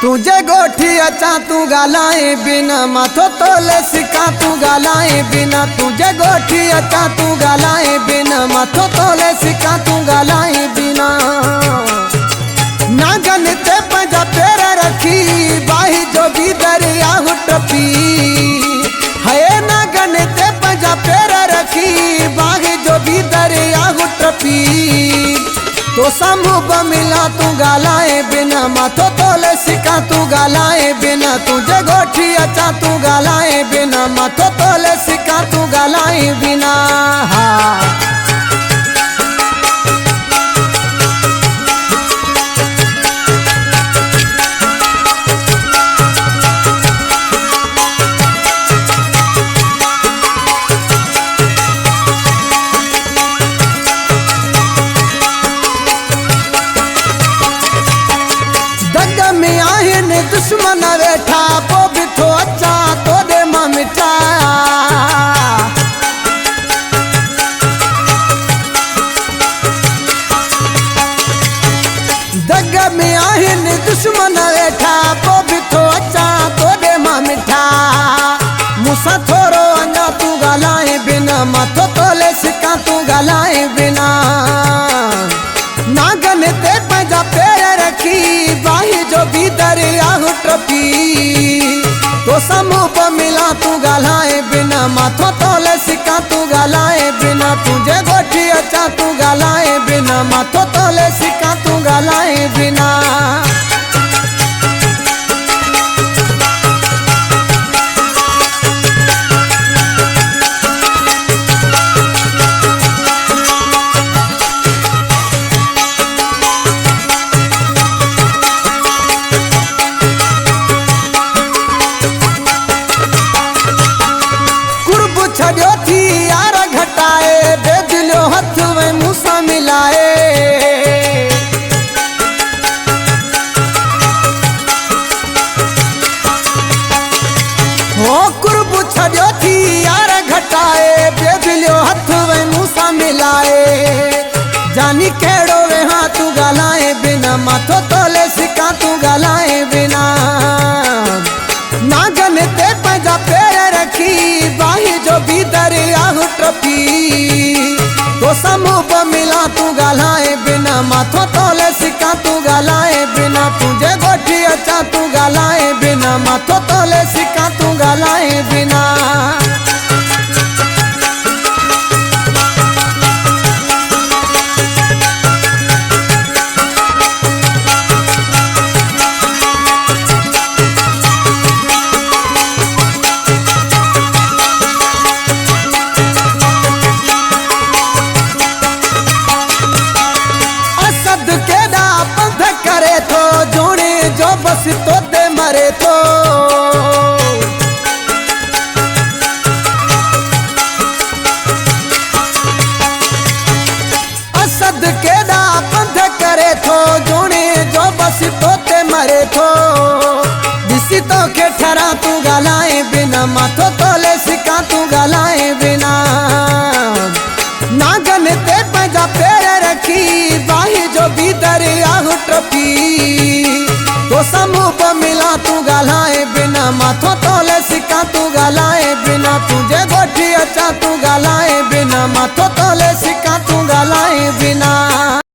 तुझे गोठी अचा तू गालाए बिना माथो तोले सिका तू गालाए बिना। तुझे गोठी अचा तू गालाए बिना माथो तोले सिका तू गालाए बिना। नागन ते पंजा पैर रखी बाही जो भी दरिया टपी है। नागन ते पंजा पैर रखी बाही जो भी दरिया टपी। तो समूह मिला तू गालाए बिना माथो तोले सिका तू गालाए बिना। तुझे गोठी अचा तू गालाए बिना माथो तोले सिका तू गालाए बिना। दुश्मन वेठा पो बिठो अचा तो दे मां मिठा। दग में आहिन दुश्मन वेठा पो बिठो अचा तो दे मां मिठा। मूसा थोरो अञा तू गालाए बिना माथो तोले सिका तू गालाए बिना। नागन ते पंजा पैर रखी बाही जो भी दरिया टपी। तो समूह मिला तू गालाए बिना माथो तोले सिका तू गालाए बिना। तुझे गोठी अचा तू गालाए बिना माथो तोले सिका तू गालाए बिना। छड़ियो थी यार घटाए बेदिलो हथ में मूसा मिलाए। हो कुर्ब छड़ियो थी यार घटाए बेदिलो हथ में मूसा मिलाए। जानी केड़ो वे हाँ तू गालाए बिना माथो तोले सिका तू गालाए बिना। नागन ते पंजा पैर रखी बाही जो भी दरिया टपी। तो समूह मिला तू गालाए बिना माथो तोले सिका तू गालाए बिना। तुझे गोठी अचा तू गालाए बिना माथो तोले सिका तू गालाए बिना। जो बस तो दे मरे तो असद के दा पंध करे थो जोने जो बस तो ते मरे थो। दिसी तो के ठरा तू गालाए बिना माथो तोले सिका तू गालाए बिना। नागन ते पंजा पैर रखी बाही जो भी दरिया टपी। तो समूह मिला तू गालाए बिना माथो